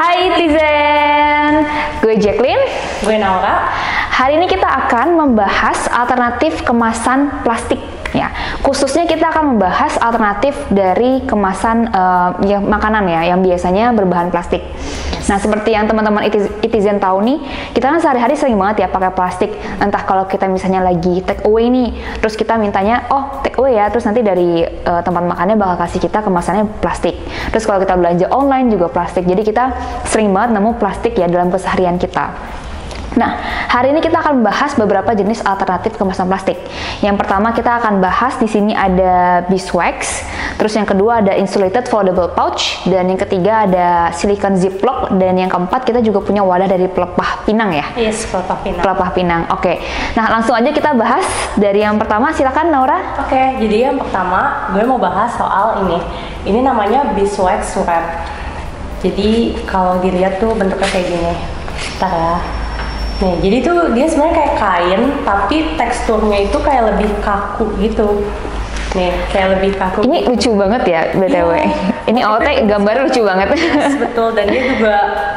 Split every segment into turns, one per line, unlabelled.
Hai Tizen, gue Jacqueline.
Gue Naura.
Hari ini kita akan membahas alternatif kemasan plastik. Ya, khususnya kita akan membahas alternatif dari kemasan makanan ya, yang biasanya berbahan plastik. Nah, seperti yang teman-teman Itizen tahu nih, kita kan sehari-hari sering banget ya pakai plastik. Entah kalau kita misalnya lagi take away nih, terus kita mintanya, oh take away ya, terus nanti dari tempat makannya bakal kasih kita kemasannya plastik. Terus kalau kita belanja online juga plastik. Jadi kita sering banget nemu plastik ya dalam keseharian kita. Nah, hari ini kita akan membahas beberapa jenis alternatif kemasan plastik. Yang pertama kita akan bahas di sini ada beeswax, terus yang kedua ada insulated foldable pouch, dan yang ketiga ada silicone ziplock, dan yang keempat kita juga punya wadah dari pelepah pinang ya.
Yes, pelepah pinang.
Pelepah pinang. Oke. Nah, langsung aja kita bahas dari yang pertama. Silakan Naura.
Oke, jadi yang pertama gue mau bahas soal ini. Ini namanya beeswax wrap. Jadi kalau dilihat tuh bentuknya kayak gini. Bentar ya. Nih, jadi tuh dia sebenarnya kayak kain, tapi teksturnya itu kayak lebih kaku gitu. Nih, kayak lebih kaku.
Ini lucu banget ya, BTW. Iya. Ini OT gambarnya lucu banget.
Yes, betul. Dan dia juga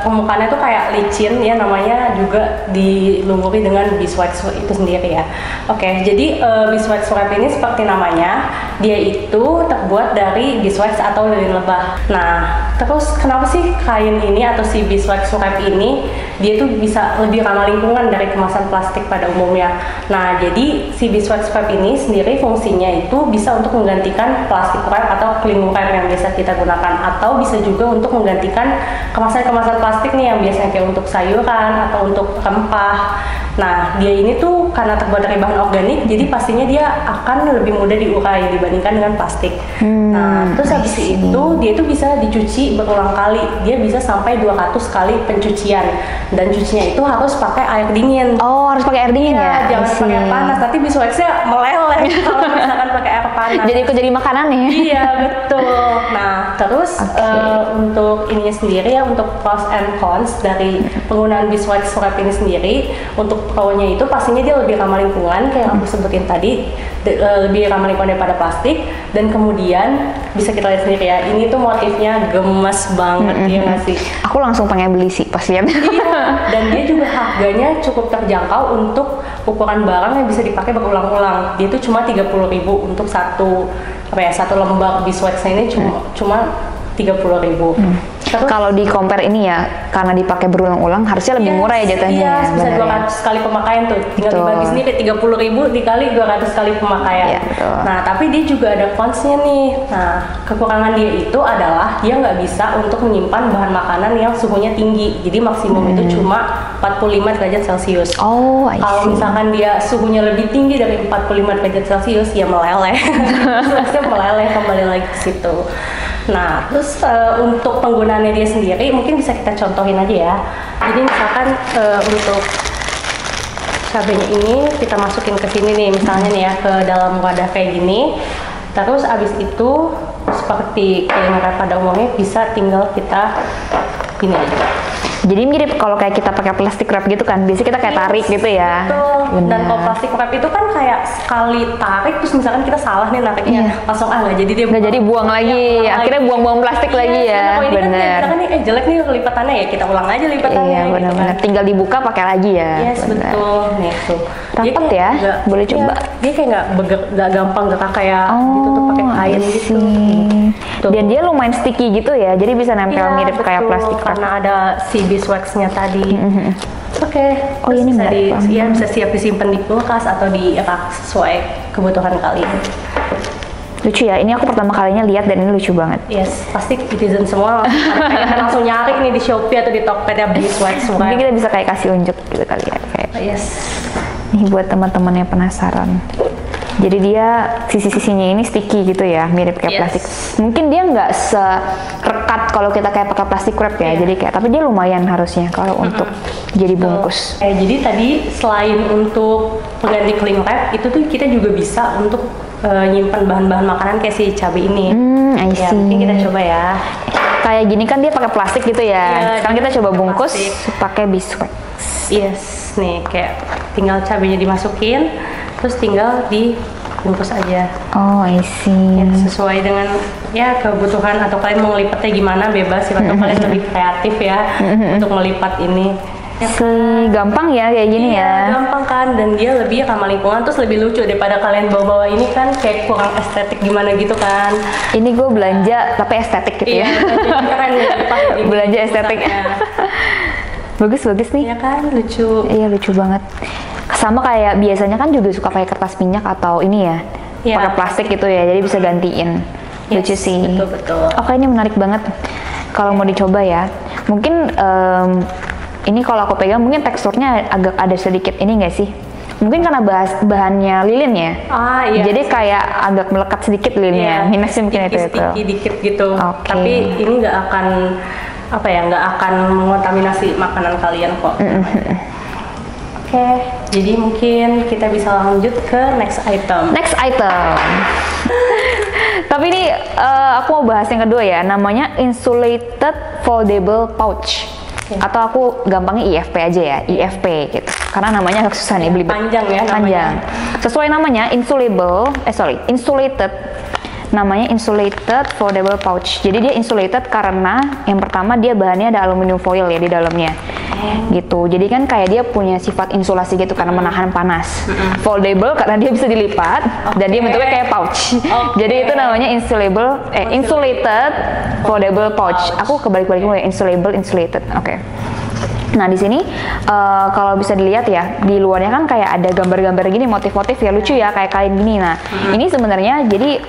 permukaannya tuh kayak licin ya, namanya juga dilumuri dengan beeswax itu sendiri ya. Oke, jadi beeswax wrap ini seperti namanya, dia itu terbuat dari beeswax atau lilin lebah. Nah, terus kenapa sih kain ini atau si beeswax wrap ini dia tuh bisa lebih ramah lingkungan dari kemasan plastik pada umumnya? Nah, jadi si beeswax wrap ini sendiri fungsinya itu bisa untuk menggantikan plastik wrap atau cling wrap yang biasa kita gunakan, atau bisa juga untuk menggantikan kemasan-kemasan plastik nih yang biasanya kayak untuk sayuran atau untuk rempah. Nah, dia ini tuh karena terbuat dari bahan organik, jadi pastinya dia akan lebih mudah diurai dibandingkan dengan plastik. Nah, terus habis itu dia itu bisa dicuci berulang kali. Dia bisa sampai 200 kali pencucian, dan cucinya itu harus pakai air dingin.
Oh, harus pakai air dingin ya?
Jangan pakai air panas, nanti beeswaxnya meleleh kalau misalkan pakai air panas.
Jadi ikut jadi makanan nih.
Iya, betul. Nah, terus untuk ininya sendiri ya, untuk pros and cons dari penggunaan beeswax wrap ini sendiri. Untuk pro-nya itu pastinya dia lebih ramah lingkungan kayak yang aku sebutin tadi, lebih ramah lingkungan daripada plastik. Dan kemudian bisa kita lihat sendiri ya, ini tuh motifnya gemes banget ya nggak sih?
Aku langsung pengen beli sih pas lihat.
Iya, dan dia juga harganya cukup terjangkau untuk ukuran barang yang bisa dipakai berulang-ulang. Dia itu cuma 30.000 untuk satu lembar beeswax ini cuma 30.000.
Kalau di compare ini ya, karena dipakai berulang-ulang harusnya lebih murah ya jatuhnya.
Iya,
ya,
bisa 200 kali pemakaian tuh. Tinggal dibagi sendiri 30.000 dikali 200 kali pemakaian.
Iya, betul.
Nah, tapi dia juga ada consnya nih. Nah, kekurangan dia itu adalah dia nggak bisa untuk menyimpan bahan makanan yang suhunya tinggi. Jadi maksimum itu cuma 45 derajat Celcius.
Oh, I see.
Kalau misalkan dia suhunya lebih tinggi dari 45 derajat Celcius, ya meleleh. Terusnya meleleh kembali lagi ke situ. Nah, terus untuk penggunaannya dia sendiri mungkin bisa kita contohin aja ya. Jadi misalkan untuk cabenya ini kita masukin ke sini nih, misalnya nih ya, ke dalam wadah kayak gini. Terus abis itu seperti yang pada umumnya bisa tinggal kita gini aja.
Jadi mirip kalau kayak kita pakai plastik wrap gitu kan, biasanya kita kayak tarik gitu ya.
Betul. Dan kalau plastik wrap itu kan kayak sekali tarik, terus misalkan kita salah nih nariknya, langsung nggak jadi dia
nggak jadi buang lagi, akhirnya buang-buang plastik lagi ya.
Ini kan misalkan nih jelek nih lipatannya ya, kita ulang aja lipatannya.
Iya, benar-benar. Gitu kan. Tinggal dibuka pakai lagi ya.
Yes, betul. Nih tuh.
Rapat ya, boleh coba.
Dia kayak nggak gampang gerak kayak ditutup pakai kain gitu.
Dan dia lumayan sticky gitu ya, jadi bisa nempel mirip kayak plastik wrap.
Karena ada si beeswaxnya tadi. Oke.
Oh, ini
bisa siap disimpan di kulkas atau di rak sesuai kebutuhan kalian.
Lucu ya, ini aku pertama kalinya lihat dan ini lucu banget.
Yes, pasti netizen semua langsung nyari nih di Shopee atau di Tokped ya beeswax.
Mungkin kita bisa kayak kasih unjuk gitu kali ya. Kayak.
Yes.
Nih buat teman-teman yang penasaran. Jadi dia sisi-sisinya ini sticky gitu ya, mirip kayak plastik. Mungkin dia nggak serekat kalau kita kayak pakai plastik wrap ya. Jadi kayak, tapi dia lumayan harusnya kalau untuk jadi bungkus.
Jadi tadi selain untuk pengganti cling wrap, itu tuh kita juga bisa untuk nyimpan bahan-bahan makanan kayak si cabai ini. Ya, mungkin kita coba ya.
Kayak gini kan dia pakai plastik gitu ya. Sekarang kita coba bungkus pakai beeswax.
Yes, nih kayak tinggal cabenya dimasukin, terus tinggal bungkus aja.
Oh, I see.
Ya, sesuai dengan ya kebutuhan atau kalian mau ngelipatnya gimana bebas ya, atau kalian lebih kreatif ya untuk melipat ini. Ya,
Gampang ya kayak gini
iya,
ya.
gampang kan, dan dia lebih ramah lingkungan, terus lebih lucu daripada kalian bawa-bawa ini kan kayak kurang estetik gimana gitu kan.
Ini gue belanja tapi estetik gitu
Iya,
ya.
jadi keren ini
Belanja estetik. Bagus nih.
Iya kan, lucu.
Iya, lucu banget. Sama kayak biasanya kan juga suka pakai kertas minyak atau ini ya,
Iya.
pakai plastik gitu ya, jadi bisa gantiin. Lucu
Yes,
sih.
betul.
Oke, ini menarik banget. Kalau mau dicoba ya, mungkin ini kalau aku pegang mungkin teksturnya agak ada sedikit ini nggak sih? Mungkin karena bahannya lilin ya.
Ah iya.
Jadi kayak agak melekat sedikit lilinnya.
Iya,
Minusnya mungkin itu.
sticky dikit gitu.
Oke.
Tapi ini nggak akan apa ya, nggak akan mengontaminasi makanan kalian kok. Oke, jadi mungkin kita bisa lanjut ke next item.
Next item. Tapi ini aku mau bahas yang kedua ya, namanya insulated foldable pouch. Atau aku gampangnya IFP aja ya, IFP gitu. Karena namanya agak susah nih belibet.
Panjang ya namanya.
Panjang. Sesuai namanya insulated. Namanya insulated foldable pouch. Jadi dia insulated karena yang pertama dia bahannya ada aluminium foil ya di dalamnya. Gitu. Jadi kan kayak dia punya sifat insulasi gitu karena menahan panas. Foldable karena dia bisa dilipat dan dia bentuknya kayak pouch. Jadi itu namanya insulated foldable pouch. Aku kebalik-balik ya, insulated. Oke. Nah di sini kalau bisa dilihat ya, di luarnya kan kayak ada gambar-gambar gini, motif-motif ya, lucu ya, kayak kain gini. Nah ini sebenarnya jadi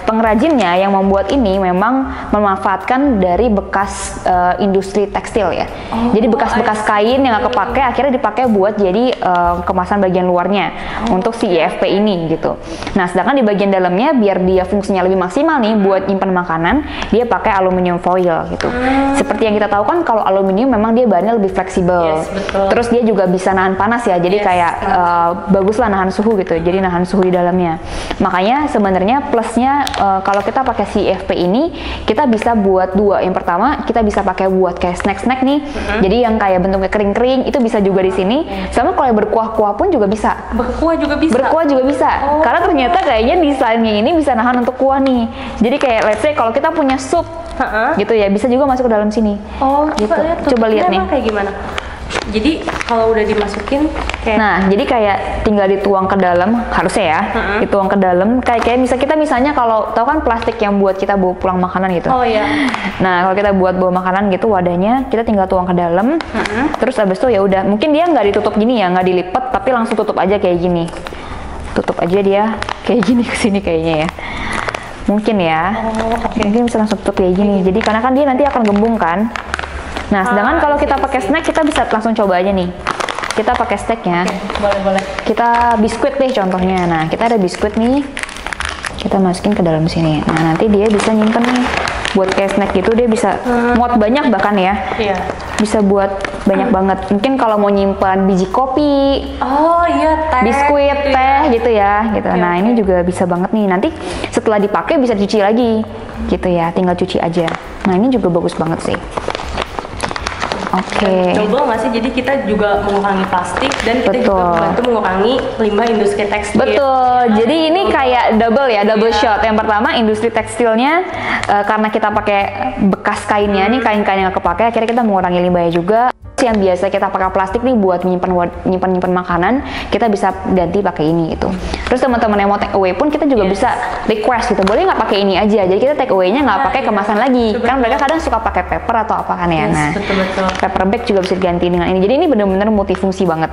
pengrajinnya yang membuat ini memang memanfaatkan dari bekas industri tekstil ya. Jadi bekas-bekas kain yang nggak kepake akhirnya dipakai buat jadi kemasan bagian luarnya untuk si IFP ini gitu. Nah sedangkan di bagian dalamnya biar dia fungsinya lebih maksimal nih buat nyimpan makanan, dia pakai aluminium foil gitu. Seperti yang kita tahu kan kalau aluminium memang dia bahannya lebih fleksibel.
Yes, betul.
Terus dia juga bisa nahan panas ya. Jadi kayak bagus lah nahan suhu gitu. Jadi nahan suhu di dalamnya. Makanya sebenarnya plusnya kalau kita pakai si IFP ini, kita bisa buat dua. Yang pertama, kita bisa pakai buat kayak snack-snack nih. Jadi yang kayak bentuknya kering-kering itu bisa juga di sini. Sama kalau yang berkuah-kuah pun juga bisa.
Berkuah juga bisa.
Berkuah juga bisa. Karena ternyata kayaknya desainnya ini bisa nahan untuk kuah nih. Jadi kayak let's say kalau kita punya sup gitu ya, bisa juga masuk ke dalam sini.
Oh,
gitu.
coba
Lihat nih.
Kayak gimana? Jadi kalau udah dimasukin kayak
Nah, jadi kayak tinggal dituang ke dalam, harusnya ya, dituang ke dalam. Kayak kita misalnya kalau tahu kan plastik yang buat kita bawa pulang makanan gitu.
Oh iya.
Nah, kalau kita buat bawa makanan gitu wadahnya, kita tinggal tuang ke dalam. Terus abis itu ya udah, mungkin dia nggak ditutup gini ya, nggak dilipet, tapi langsung tutup aja kayak gini. Tutup aja dia kayak gini ke sini kayaknya ya. Mungkin ya. Mungkin bisa langsung tutup kayak gini. Jadi karena kan dia nanti akan gembung kan. Nah, sedangkan kalau kita pakai snack, kita bisa langsung coba aja nih. Kita pakai snacknya.
boleh.
Kita biskuit deh contohnya. Nah, kita ada biskuit nih. Kita masukin ke dalam sini. Nah, nanti dia bisa nyimpen nih. Buat kayak snack gitu dia bisa muat banyak bahkan ya.
Iya.
Bisa buat banyak banget. Mungkin kalau mau nyimpan biji kopi,
Oh iya, teh.
biskuit,
gitu
teh
ya.
gitu ya, gitu. Nah, ini juga bisa banget nih. Nanti setelah dipakai bisa dicuci lagi, gitu ya. Tinggal cuci aja. Nah, ini juga bagus banget sih. Oke.
Coba nggak sih, jadi kita juga mengurangi plastik dan kita juga membantu mengurangi limbah industri tekstil.
Betul. Jadi ini kayak double ya, double shot. Yang pertama industri tekstilnya karena kita pakai bekas kainnya nih, kain-kain yang kepake, akhirnya kita mengurangi limbahnya juga. Yang biasa kita pakai plastik nih buat nyimpan makanan, kita bisa ganti pakai ini gitu. Terus teman-teman yang mau take away pun kita juga bisa request gitu, boleh nggak pakai ini aja. Jadi kita take away-nya nggak pakai kemasan lagi. Kan mereka kadang suka pakai paper atau apa kan ya. Nah,
betul.
paper bag juga bisa diganti dengan ini. Jadi ini benar-benar multifungsi banget.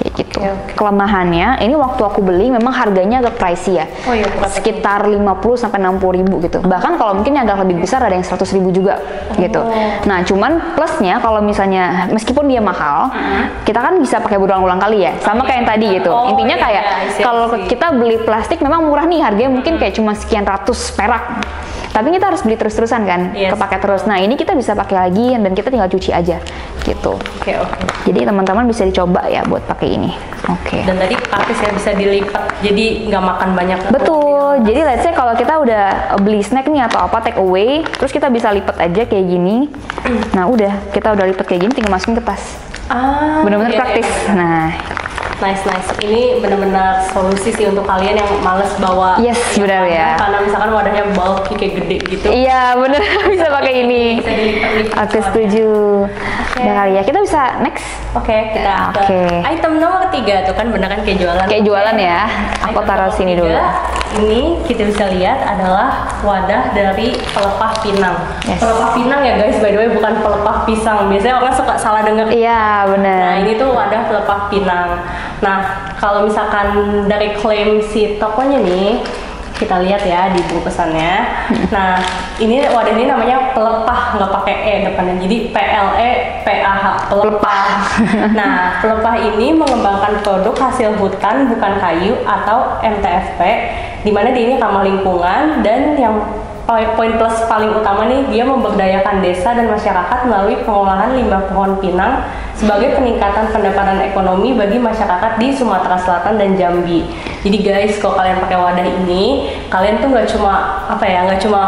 Kayak gitu. Kelemahannya, ini waktu aku beli memang harganya agak pricey ya.
Oh iya,
sekitar 50 sampai 60 ribu gitu. Bahkan kalau mungkin yang agak lebih besar ada yang 100 ribu juga gitu. Nah, cuman plusnya kalau misalnya meskipun dia mahal, kita kan bisa pakai berulang-ulang kali ya. Sama kayak yang tadi gitu. Intinya kayak kalau kita beli plastik memang murah nih, harganya mungkin kayak cuma sekian ratus perak. Tapi kita harus beli terus-terusan kan, kepake terus. Nah, ini kita bisa pakai lagi dan kita tinggal cuci aja gitu.
Oke.
Jadi teman-teman bisa dicoba ya buat pakai ini. Oke.
Dan tadi praktis ya, bisa dilipat, jadi nggak makan banyak.
Betul. Jadi let's say kalau kita udah beli snack nih atau apa take away, terus kita bisa lipat aja kayak gini. Nah, udah kita udah lipat kayak gini, tinggal masukin ke tas. Bener-bener praktis. Nah,
Nice. Ini benar-benar solusi sih untuk kalian yang males bawa.
Yes, benar ya.
Karena misalkan wadahnya bulky kayak gede gitu.
Iya, benar. Bisa pakai ini.
Bisa dilipat-lipat.
Aku setuju. Udah kali ya. Kita bisa next.
Oke, kita ke item nomor 3 tuh kan beneran kayak jualan.
Kayak jualan ya. Aku taruh sini dulu.
Ini kita bisa lihat adalah wadah dari pelepah pinang.
Yes.
Pelepah pinang ya guys, by the way, bukan pelepah pisang. Biasanya orang suka salah dengar.
Iya, benar.
Nah, ini tuh wadah pelepah pinang. Nah, kalau misalkan dari klaim si tokonya nih, kita lihat ya di buku pesannya. Nah, ini wadah ini namanya pelepah, nggak pakai e depannya. Jadi PLEPAH, pelepah. Nah, pelepah ini mengembangkan produk hasil hutan bukan kayu atau MTFP, di mana dia ini ramah lingkungan, dan yang poin plus paling utama nih, dia memberdayakan desa dan masyarakat melalui pengolahan limbah pohon pinang sebagai peningkatan pendapatan ekonomi bagi masyarakat di Sumatera Selatan dan Jambi. Jadi guys, kalau kalian pakai wadah ini, kalian tuh nggak cuma nggak cuma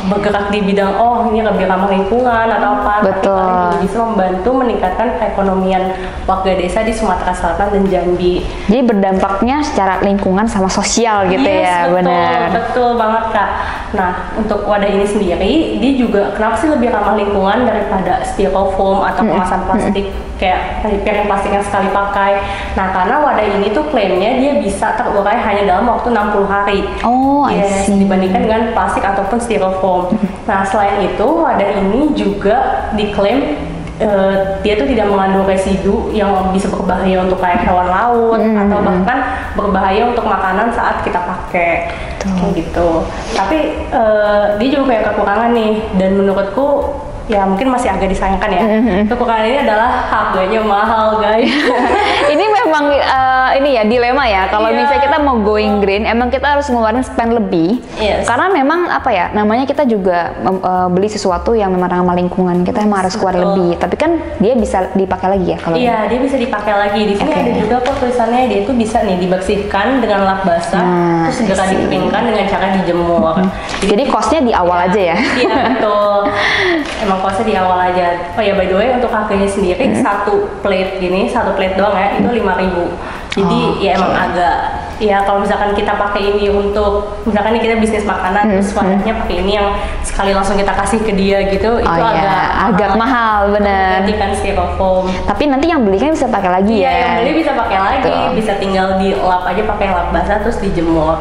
bergerak di bidang ini lebih ramah lingkungan atau apa,
betul,
tapi kalian juga bisa membantu meningkatkan perekonomian warga desa di Sumatera Selatan dan Jambi.
Jadi berdampaknya secara lingkungan sama sosial gitu ya, benar.
Betul banget Kak. Nah, untuk wadah ini sendiri, dia juga kenapa sih lebih ramah lingkungan daripada styrofoam atau kemasan plastik kayak piring plastik yang sekali pakai. Nah, karena wadah ini tuh klaimnya dia bisa terurai hanya dalam waktu 60 hari.
Oh,
yes, dibandingkan dengan plastik ataupun styrofoam. Nah, selain itu, wadah ini juga diklaim dia tuh tidak mengandung residu yang bisa berbahaya untuk kayak hewan laut atau bahkan berbahaya untuk makanan saat kita pakai. Kayak gitu. Tapi dia juga punya kekurangan nih, dan menurutku ya mungkin masih agak disayangkan ya. Kekurangan ini adalah harganya mahal guys.
Ini memang ini ya dilema ya. Kalau misalnya kita mau going green, emang kita harus ngeluarin spend lebih. Karena memang apa ya, namanya kita juga beli sesuatu yang memang ramah lingkungan, kita emang harus keluar lebih. Tapi kan dia bisa dipakai lagi ya kalau.
Iya, dia bisa dipakai lagi. Di sini ada juga kok tulisannya, dia itu bisa nih dibersihkan dengan lap basah, terus segera dikeringkan dengan cara dijemur.
Jadi costnya di awal aja ya.
Iya betul. Emang costnya di awal aja. Oh ya, by the way, untuk harganya sendiri satu plate doang ya, itu 5.000. Jadi ya emang agak, ya kalau misalkan kita pakai ini untuk, misalkan nih kita bisnis makanan, terus wadahnya pakai ini yang sekali langsung kita kasih ke dia gitu, itu
agak mahal, bener.
Gantikan styrofoam.
Tapi nanti yang beli kan bisa pakai lagi ya.
Iya, yang beli bisa pakai lagi, bisa tinggal di lap aja pakai lap basah terus dijemur.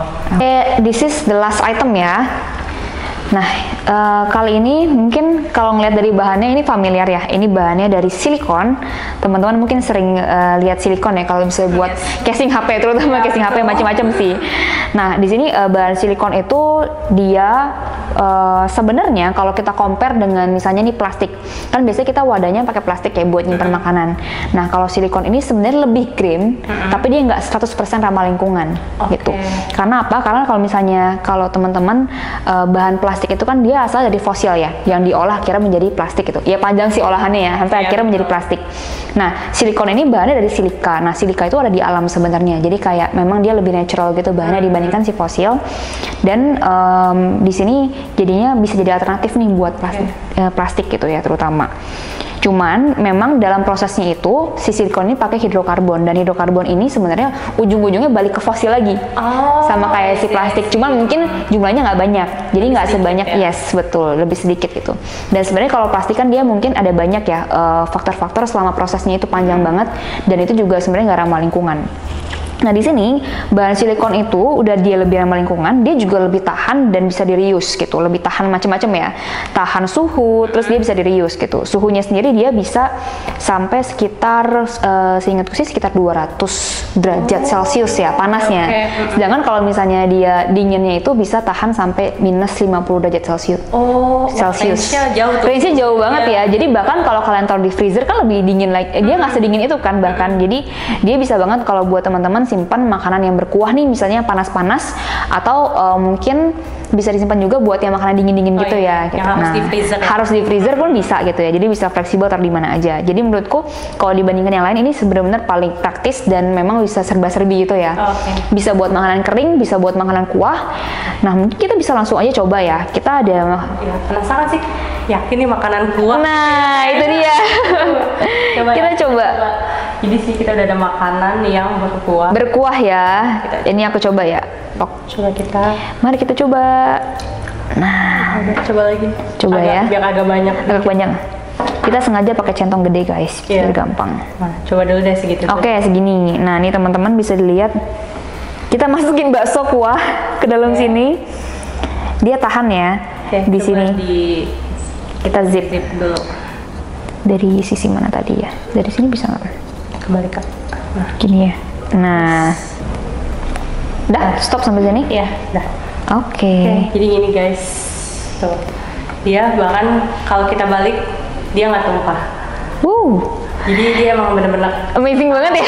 This is the last item ya. Nah, kali ini mungkin kalau ngeliat dari bahannya ini familiar ya. Ini bahannya dari silikon. Teman-teman mungkin sering lihat silikon ya kalau misalnya buat casing HP, terutama casing HP macam-macam sih. Nah, di sini bahan silikon itu dia sebenarnya kalau kita compare dengan misalnya nih plastik. Kan biasanya kita wadahnya pakai plastik ya buat nyimpan makanan. Nah, kalau silikon ini sebenarnya lebih green, tapi dia nggak 100% ramah lingkungan gitu. Karena apa? Karena kalau misalnya kalau teman-teman bahan plastik itu kan dia asal dari fosil ya, yang diolah akhirnya menjadi plastik itu. Ya panjang sih olahannya ya, sampai akhirnya menjadi plastik. Nah, silikon ini bahannya dari silika. Nah, silika itu ada di alam sebenarnya. Jadi kayak memang dia lebih natural gitu bahannya dibandingkan si fosil. Dan di sini jadinya bisa jadi alternatif nih buat plastik gitu ya terutama. Cuman memang dalam prosesnya itu si silikon ini pakai hidrokarbon, dan hidrokarbon ini sebenarnya ujung-ujungnya balik ke fosil lagi, sama kayak si plastik. Cuman mungkin jumlahnya nggak banyak, jadi nggak sebanyak betul, lebih sedikit gitu. Dan sebenarnya kalau plastik kan dia mungkin ada banyak ya faktor-faktor selama prosesnya itu panjang banget, dan itu juga sebenarnya nggak ramah lingkungan. Nah, di sini bahan silikon itu udah dia lebih ramah lingkungan, dia juga lebih tahan dan bisa di-reuse gitu, lebih tahan macam-macam ya, tahan suhu, terus dia bisa di-reuse gitu. Suhunya sendiri dia bisa sampai sekitar seingatku sih sekitar 200 derajat Celcius ya panasnya. Sedangkan kalau misalnya dia dinginnya itu bisa tahan sampai minus 50 derajat Celcius. Range-nya jauh banget ya. Jadi bahkan kalau kalian taruh di freezer kan lebih dingin lagi. Dia nggak sedingin itu kan bahkan. Jadi dia bisa banget kalau buat teman-teman simpan makanan yang berkuah nih, misalnya panas-panas, atau mungkin bisa disimpan juga buat yang makanan dingin-dingin gitu ya. Gitu.
Harus di freezer.
Harus di freezer pun bisa gitu ya. Jadi bisa fleksibel taruh di mana aja. Jadi menurutku kalau dibandingkan yang lain ini sebenarnya paling praktis dan memang bisa serba-serbi gitu ya. Bisa buat makanan kering, bisa buat makanan kuah. Nah, mungkin kita bisa langsung aja coba ya. Kita ada
penasaran sih. Yakin nih makanan kuah.
Nah, itu dia.
Kita coba. Jadi sih kita udah ada makanan yang berkuah.
Berkuah ya. Ini aku coba ya.
Coba kita.
Mari kita coba. Nah,
coba lagi.
Coba ya.
Biar agak banyak.
Agak banyak. Kita sengaja pakai centong gede guys, biar gampang.
Nah, coba dulu deh segitu.
Oke, segini. Nah, ini teman-teman bisa dilihat. Kita masukin bakso kuah ke dalam sini. Dia tahan ya. Di sini. Kita zip
dulu.
Dari sisi mana tadi ya? Dari sini bisa nggak?
Kebalikan.
Nah, gini ya. Nah, udah stop sampai sini?
Iya, udah.
Oke.
Jadi gini guys, tuh. Dia bahkan kalau kita balik dia nggak tumpah. Jadi dia emang bener-bener
amazing banget ya,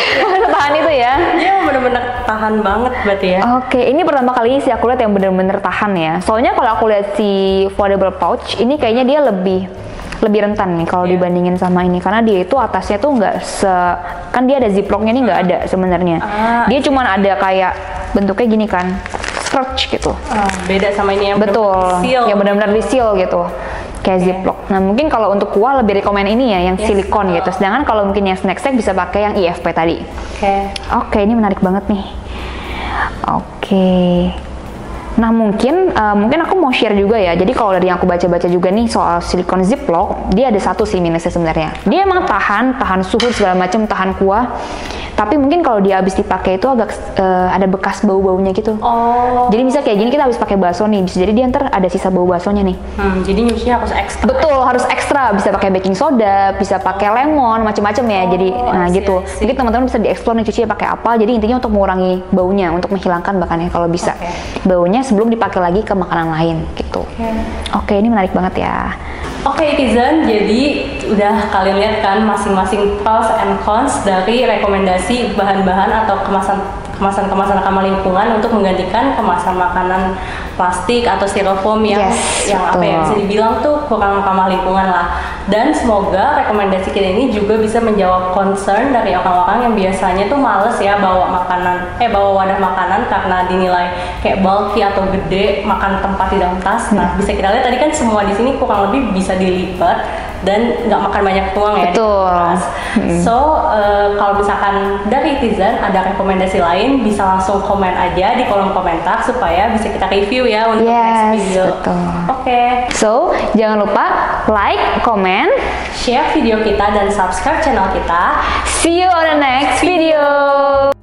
tahan itu ya.
Dia emang bener-bener tahan banget berarti ya.
Oke, ini pertama kali sih aku lihat yang bener-bener tahan ya. Soalnya kalau aku lihat si foldable pouch, ini kayaknya dia lebih rentan nih kalau dibandingin sama ini, karena dia itu atasnya tuh nggak kan dia ada ziplocknya nih, nggak ada sebenarnya. Dia cuma ada kayak bentuknya gini kan, scratch gitu.
Beda sama ini yang
betul, yang benar-benar di seal gitu, kayak ziplock. Nah mungkin kalau untuk kuah lebih rekomen ini ya, yang silikon gitu. Sedangkan kalau mungkin yang snack bisa pakai yang IFP tadi. Oke, ini menarik banget nih. Oke. Nah mungkin aku mau share juga ya. Jadi kalau dari yang aku baca-baca juga nih soal silikon ziplock, dia ada satu sih minusnya sebenarnya. Dia emang tahan suhu segala macam, tahan kuah. Tapi mungkin kalau dia habis dipakai itu agak ada bekas bau-baunya gitu. Jadi bisa kayak gini, kita habis pakai bakso nih, bisa jadi dia ntar ada sisa bau baksonya nih.
Jadi nyucinya harus ekstra.
Betul, harus ekstra. Bisa pakai baking soda, bisa pakai lemon, macam-macam ya. Jadi gitu. Jadi teman-teman bisa dieksplor nih cucinya pakai apa. Jadi intinya untuk mengurangi baunya, untuk menghilangkan bahkan ya kalau bisa baunya sebelum dipakai lagi ke makanan lain gitu. Oke, ini menarik banget ya.
Oke, netizen, jadi udah kalian lihat kan masing-masing pros and cons dari rekomendasi bahan-bahan atau kemasan ramah lingkungan untuk menggantikan kemasan makanan plastik atau styrofoam yang apa ya, bisa dibilang tuh kurang ramah lingkungan lah. Dan semoga rekomendasi kita ini juga bisa menjawab concern dari orang-orang yang biasanya tuh males ya bawa wadah makanan karena dinilai kayak bulky atau gede, makan tempat di dalam tas. Nah, bisa kita lihat tadi kan semua di sini kurang lebih bisa dilipat dan nggak makan banyak tuang ya.
Betul.
So kalau misalkan dari netizen ada rekomendasi lain, bisa langsung komen aja di kolom komentar supaya bisa kita review ya untuk next video. Oke.
So jangan lupa like, comment,
share video kita dan subscribe channel kita.
See you on the next video.